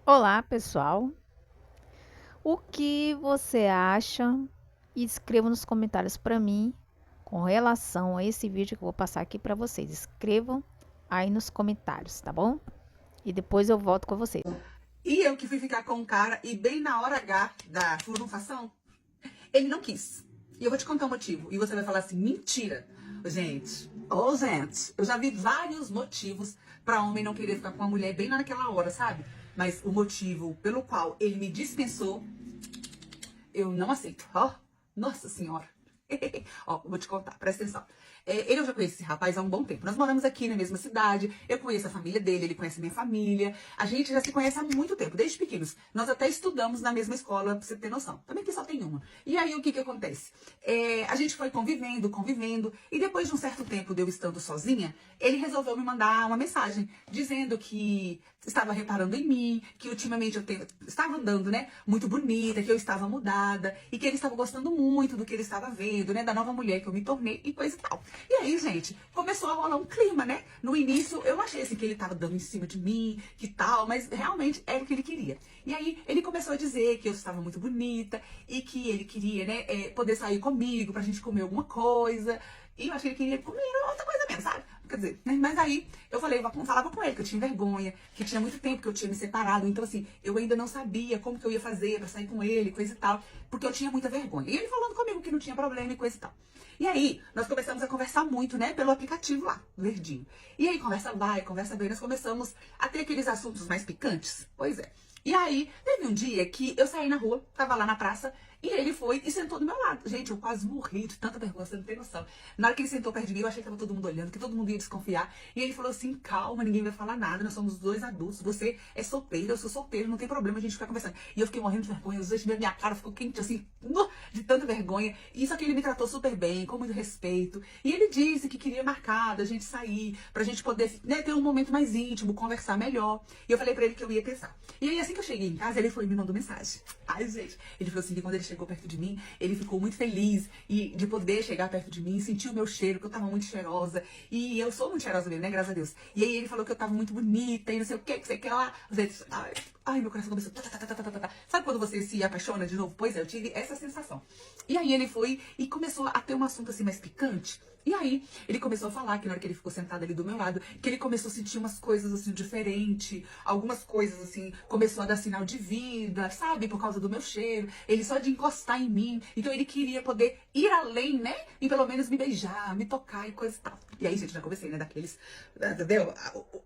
Olá, pessoal. O que você acha? Escreva nos comentários para mim com relação a esse vídeo que eu vou passar aqui para vocês. Escrevam aí nos comentários, tá bom? E depois eu volto com vocês. E eu que fui ficar com o cara e bem na hora H da furunfação, ele não quis. E eu vou te contar o motivo. E você vai falar assim, mentira. Gente, eu já vi vários motivos pra homem não querer ficar com uma mulher bem naquela hora, sabe? Mas o motivo pelo qual ele me dispensou, eu não aceito. Ó, nossa senhora. Ó, vou te contar, presta atenção. Eu já conheço esse rapaz há um bom tempo. Nós moramos aqui na mesma cidade, eu conheço a família dele, ele conhece a minha família. A gente já se conhece há muito tempo, desde pequenos. Nós até estudamos na mesma escola, pra você ter noção. Também que só tem uma. E aí, o que que acontece? A gente foi convivendo, e depois de um certo tempo de eu estando sozinha, ele resolveu me mandar uma mensagem, dizendo que estava reparando em mim, que ultimamente estava andando, né, muito bonita, que eu estava mudada, e que ele estava gostando muito do que ele estava vendo, né, da nova mulher que eu me tornei e coisa e tal. E aí, gente, começou a rolar um clima, né? No início, eu achei assim que ele estava dando em cima de mim, que tal, mas realmente era o que ele queria. E aí, ele começou a dizer que eu estava muito bonita e que ele queria, né, poder sair comigo pra gente comer alguma coisa. E eu achei que ele queria comer outra coisa mesmo, sabe? Quer dizer, né? Mas aí eu falava com ele que eu tinha vergonha, que tinha muito tempo que eu tinha me separado. Então, assim, eu ainda não sabia como que eu ia fazer pra sair com ele, coisa e tal, porque eu tinha muita vergonha. E ele falando comigo que não tinha problema e coisa e tal. E aí, nós começamos a conversar muito, né, pelo aplicativo lá, verdinho. E aí, conversa vai, conversa vem, nós começamos a ter aqueles assuntos mais picantes. Pois é. E aí, teve um dia que eu saí na rua, tava lá na praça, e ele foi e sentou do meu lado. Gente, eu quase morri de tanta vergonha, você não tem noção. Na hora que ele sentou perto de mim, eu achei que tava todo mundo olhando, que todo mundo ia desconfiar. E ele falou assim, calma, ninguém vai falar nada, nós somos dois adultos, você é solteiro, eu sou solteiro, não tem problema a gente ficar conversando. E eu fiquei morrendo de vergonha, os dois, minha cara ficou quente assim, de tanta vergonha. E isso aqui ele me tratou super bem, com muito respeito. E ele disse que queria marcar da gente sair, pra gente poder, né, ter um momento mais íntimo, conversar melhor. E eu falei pra ele que eu ia pensar. E aí, assim que eu cheguei em casa, ele foi e me mandou mensagem. Ai, gente, ele falou assim que quando ele chegou perto de mim, ele ficou muito feliz de poder chegar perto de mim, sentir o meu cheiro, que eu tava muito cheirosa. E eu sou muito cheirosa mesmo, né? Graças a Deus. E aí ele falou que eu tava muito bonita e não sei o que você quer lá. Ai, meu coração começou. Sabe quando você se apaixona de novo? Pois é, eu tive essa sensação. E aí ele foi e começou a ter um assunto assim mais picante. E aí, ele começou a falar que na hora que ele ficou sentado ali do meu lado, que ele começou a sentir umas coisas assim diferentes, algumas coisas assim, começou a dar sinal de vida, sabe? Por causa do meu cheiro, ele só de encostar em mim. Então ele queria poder ir além, né? E pelo menos me beijar, me tocar e coisa e tal. E aí, gente, já comecei, né? Daqueles, entendeu?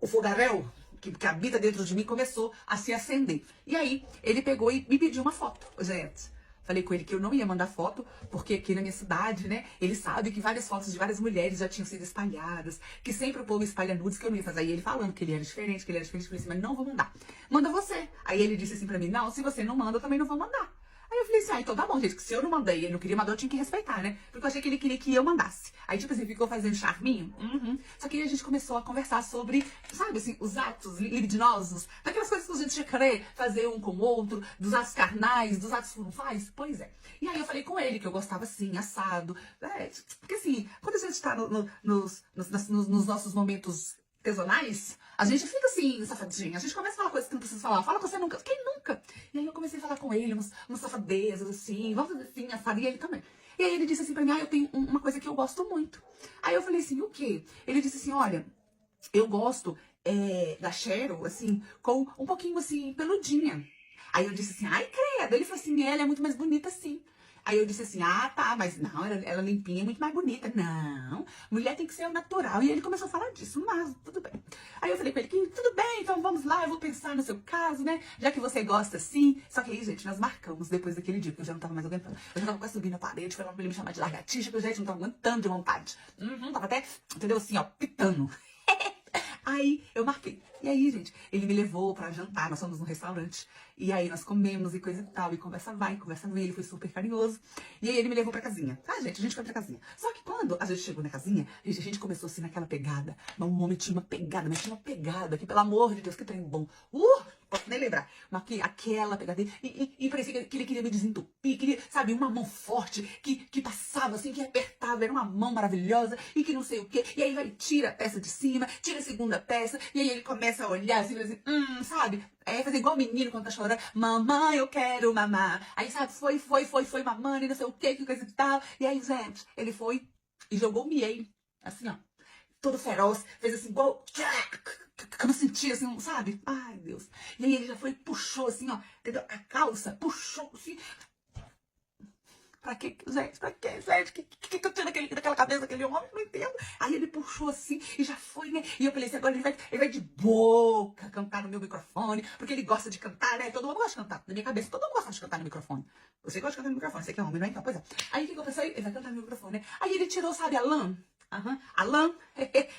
O fogaréu que habita dentro de mim começou a se acender. E aí, ele pegou e me pediu uma foto, gente. Falei com ele que eu não ia mandar foto, porque aqui na minha cidade, né, ele sabe que várias fotos de várias mulheres já tinham sido espalhadas, que sempre o povo espalha nudes, que eu não ia fazer. Aí ele falando que ele era diferente, eu falei assim, mas não vou mandar. Manda você. Aí ele disse assim pra mim, não, se você não manda, eu também não vou mandar. Aí eu falei assim, então tá bom, gente, que se eu não mandei e ele não queria mandar, eu tinha que respeitar, né? Porque eu achei que ele queria que eu mandasse. Aí, tipo assim, ficou fazendo charminho. Uhum. Só que aí a gente começou a conversar sobre, sabe, assim, os atos libidinosos, daquelas coisas que a gente querer fazer um com o outro, dos atos carnais, dos atos faz. Pois é. E aí eu falei com ele que eu gostava assim, assado. Porque assim, quando a gente tá nos nossos momentos tesonais, a gente fica assim, safadinha. A gente começa a falar coisas que não precisa falar. Fala com você nunca. Quem nunca? E aí eu comecei a falar com ele, umas safadezas, assim, vamos fazer assim, assado, e ele também. E aí ele disse assim pra mim, eu tenho uma coisa que eu gosto muito. Aí eu falei assim, o quê? Ele disse assim, olha, eu gosto da Cheryl, assim, com um pouquinho assim, peludinha. Aí eu disse assim, ai, credo. Ele falou assim, ela é muito mais bonita assim. Aí eu disse assim, ah, tá, mas não, ela limpinha é muito mais bonita. Não, mulher tem que ser natural. E ele começou a falar disso, mas tudo bem. Aí eu falei com ele que tudo bem, então vamos lá, eu vou pensar no seu caso, né? Já que você gosta assim. Só que aí, gente, nós marcamos depois daquele dia, porque eu já não tava mais aguentando. Eu já tava quase subindo a parede, falando pra ele me chamar de largatixa, porque eu já não tava aguentando de vontade. Tava até, entendeu, assim, ó, pitando. Aí eu marquei. E aí, gente, ele me levou pra jantar, nós fomos num restaurante. E aí nós comemos e coisa e tal. E conversa vai, conversa vem, ele foi super carinhoso. E aí ele me levou pra casinha. Tá, gente, a gente foi pra casinha. Só que quando a gente chegou na casinha, gente, a gente começou assim naquela pegada. Mas o homem tinha uma pegada, mas tinha uma pegada que, pelo amor de Deus, que trem bom. posso nem lembrar. Mas aquela pegadinha. E parecia que ele queria me desentupir, queria, sabe, uma mão forte que passava assim, que apertava, era uma mão maravilhosa e que não sei o quê. E aí vai, tira a peça de cima, tira a segunda peça, e aí ele começa a olhar assim, sabe? É fazer igual o menino quando tá chorando. Mamãe, eu quero mamar. Aí, sabe, foi mamando e não sei o quê, que coisa e tal. E aí, gente, ele foi e jogou o miei, assim, ó, todo feroz, fez assim, igual. Que eu não sentia assim, sabe? Ai, Deus. E aí ele já foi e puxou assim, ó, entendeu? A calça, puxou assim. Pra que, gente? Pra que, gente? Que eu tinha daquela cabeça daquele homem? Não entendo. Aí ele puxou assim e já foi, né? E eu falei assim, agora ele vai de boca cantar no meu microfone, porque ele gosta de cantar, né? Todo mundo gosta de cantar. Na minha cabeça, todo mundo gosta de cantar no microfone. Você gosta de cantar no microfone, você que é homem, não é? Então, pois é. Aí o que eu pensei? Ele vai cantar no microfone, né? Aí ele tirou, sabe, a lã? A lã,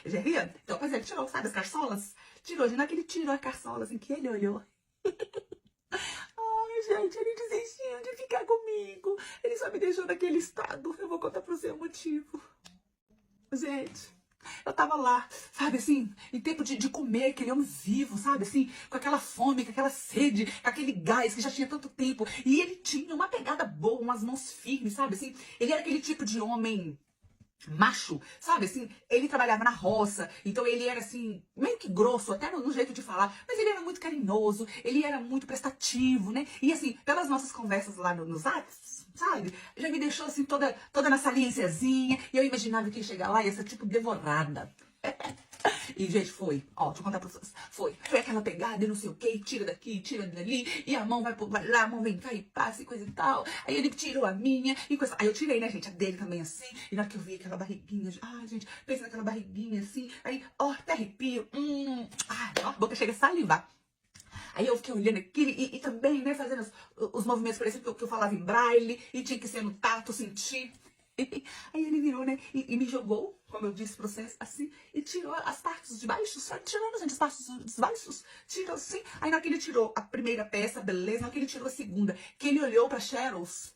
já ria? Então, pois é, ele tirou, sabe, as carçolas? Tirou, de que ele tirou a carçola, assim, que ele olhou. Ai, gente, ele desistiu de ficar comigo. Ele só me deixou naquele estado. Eu vou contar pro seu motivo. Gente, eu tava lá, sabe assim, em tempo de comer aquele homem vivo, sabe assim, com aquela fome, com aquela sede, com aquele gás que já tinha tanto tempo. E ele tinha uma pegada boa, umas mãos firmes, sabe assim. Ele era aquele tipo de homem macho, sabe assim, ele trabalhava na roça, então ele era assim, meio que grosso, até no jeito de falar, mas ele era muito carinhoso, ele era muito prestativo, né, e assim, pelas nossas conversas lá nos atos, sabe, já me deixou assim, toda na saliênciazinha, e eu imaginava que ia chegar lá e ia ser tipo devorada. E, gente, foi. Ó, deixa eu contar pra vocês. Foi aquela pegada e não sei o que, tira daqui, tira dali, e a mão vai lá, a mão vem cá e passa e coisa e tal. Aí ele tirou a minha e coisa. Aí eu tirei, né, gente, a dele também assim. E na hora que eu vi aquela barriguinha, ai, gente, pensa naquela barriguinha assim. Aí, ó, até arrepio. Ai, ó, a boca chega a salivar. Aí eu fiquei olhando aquilo e também, né, fazendo os movimentos, parecia que eu falava em braille e tinha que ser no tato, sentir. Aí ele virou, né, e me jogou, como eu disse pra vocês, assim, e tirou as partes de baixo, sabe? Tirando, gente, as partes de baixo, tirou assim. Aí na hora que ele tirou a primeira peça, beleza, na hora que ele tirou a segunda, que ele olhou pra Cheryls,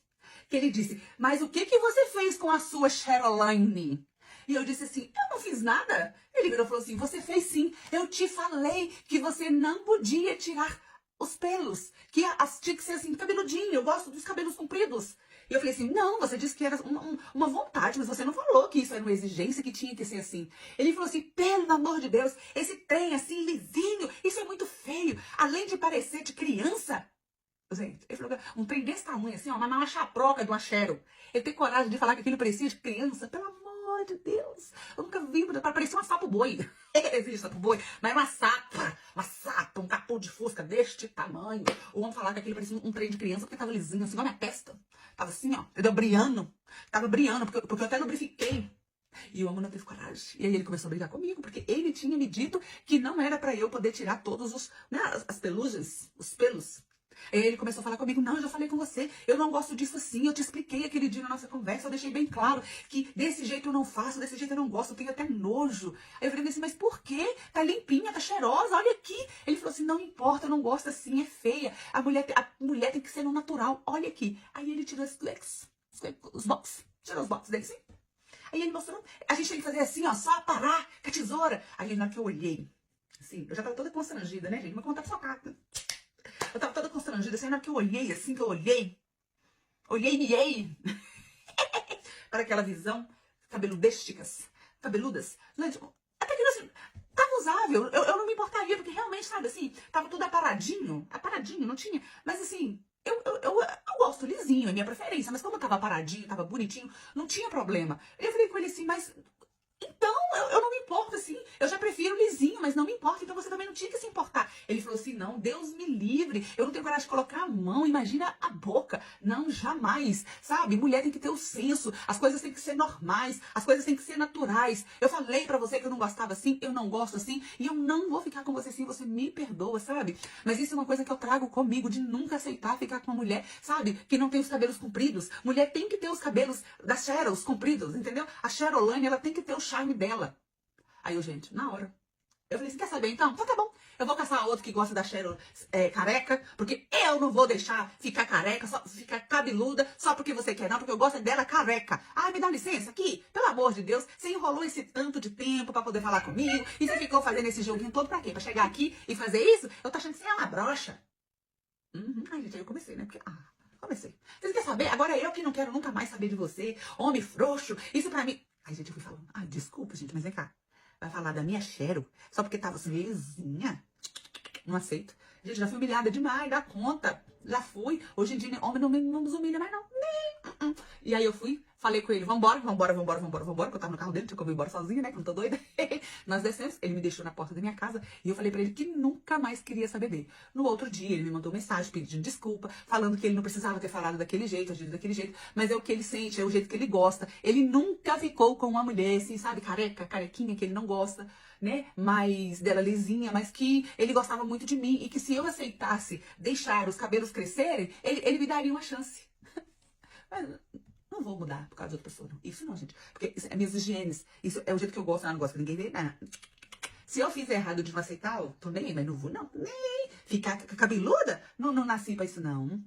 que ele disse, mas o que você fez com a sua Cheryline? E eu disse assim, eu não fiz nada. Ele virou e falou assim, você fez sim, eu te falei que você não podia tirar os pelos, que tinha que ser assim, cabeludinho, eu gosto dos cabelos compridos. E eu falei assim, não, você disse que era uma vontade, mas você não falou que isso era uma exigência, que tinha que ser assim. Ele falou assim, pelo amor de Deus, esse trem assim, lisinho, isso é muito feio. Além de parecer de criança. Gente, ele falou, um trem desse tamanho assim, ó, uma chaproca de uma Cheryl. Ele tem coragem de falar que aquilo parecia de criança, pelo amor de Deus. Eu nunca vi, parecia uma sapo-boi. Existe sapo-boi, mas era uma sapa, um capô de fusca deste tamanho. O homem falava que aquilo parecia um trem de criança, porque tava lisinho, assim, igual a minha testa. Tava assim, ó, entendeu? Brilhando. Tava brilhando, porque eu até lubrifiquei. E o homem não teve coragem. E aí ele começou a brigar comigo, porque ele tinha me dito que não era pra eu poder tirar todos os, né, as pelugens, os pelos. Aí ele começou a falar comigo, não, eu já falei com você, eu não gosto disso assim, eu te expliquei aquele dia na nossa conversa, eu deixei bem claro que desse jeito eu não faço, desse jeito eu não gosto, eu tenho até nojo. Aí eu falei assim, mas por quê? Tá limpinha, tá cheirosa, olha aqui. Ele falou assim, não importa, eu não gosto assim, é feia. A mulher tem que ser no natural, olha aqui. Aí ele tirou os box, tirou os box dele, sim. Aí ele mostrou, a gente tem que fazer assim, ó, só parar com a tesoura. Aí na hora que eu olhei, assim, eu já tava toda constrangida, né, gente? Mas contar pra sua cara. Eu tava toda constrangida, assim, na hora que eu olhei, assim, que eu olhei, miei, para aquela visão, cabeludas. Gente, até que assim, tava usável, eu não me importaria, porque realmente, sabe, assim, tava tudo aparadinho, não tinha, mas assim, eu gosto lisinho, é minha preferência, mas como tava aparadinho, tava bonitinho, não tinha problema. Eu falei com ele assim, mas então, eu não me importo, assim, eu já prefiro lisinho, mas não me importa, então você também não tinha que se importar. Ele falou assim, não, Deus me livre, eu não tenho coragem de colocar a mão, imagina a boca. Não, jamais, sabe? Mulher tem que ter o senso, as coisas têm que ser normais, as coisas têm que ser naturais. Eu falei pra você que eu não gostava assim, eu não gosto assim, e eu não vou ficar com você assim, você me perdoa, sabe? Mas isso é uma coisa que eu trago comigo, de nunca aceitar ficar com uma mulher, sabe? Que não tem os cabelos compridos. Mulher tem que ter os cabelos das Cheryls compridos, entendeu? A Cheryline, ela tem que ter o charme dela. Aí eu, gente, na hora, Eu falei, você quer saber então? Então tá bom. Eu vou caçar outro que gosta da Cheryl careca, porque eu não vou deixar ficar careca, só ficar cabeluda, só porque você quer, não, porque eu gosto dela careca. Ai, me dá licença aqui, pelo amor de Deus. Você enrolou esse tanto de tempo pra poder falar comigo, e você ficou fazendo esse joguinho todo pra quê? Pra chegar aqui e fazer isso? Eu tô achando que você é uma broxa. Ai, gente, aí eu comecei, né? Porque, comecei. Você quer saber? Agora eu que não quero nunca mais saber de você, homem frouxo, isso pra mim. Ai, gente, eu fui falando. Ai, desculpa, gente, mas vem cá. Vai falar da minha Cheryl só porque tava lisinha? Não aceito. Gente, já fui humilhada demais, dá conta. Já fui. Hoje em dia, homem não nos humilha mais, não. E aí eu fui, falei com ele, vambora, que eu tava no carro dele, tinha que eu vim embora sozinha, né, que eu não tô doida. Nós descemos, ele me deixou na porta da minha casa e eu falei pra ele que nunca mais queria saber dele. No outro dia, ele me mandou mensagem pedindo desculpa, falando que ele não precisava ter falado daquele jeito, agido daquele jeito, mas é o que ele sente, é o jeito que ele gosta. Ele nunca ficou com uma mulher, assim, sabe, carequinha, que ele não gosta, né, mais dela lisinha, mas que ele gostava muito de mim e que se eu aceitasse deixar os cabelos crescerem, ele me daria uma chance. Mas não vou mudar por causa de outra pessoa, não. Isso não, gente. Porque isso é minhas higienes. Isso é o jeito que eu gosto, eu não gosto pra ninguém ver, né? Se eu fizer errado de não aceitar, eu tô nem aí, mas não vou, não. Nem aí. Ficar cabeluda? Não nasci pra isso, não.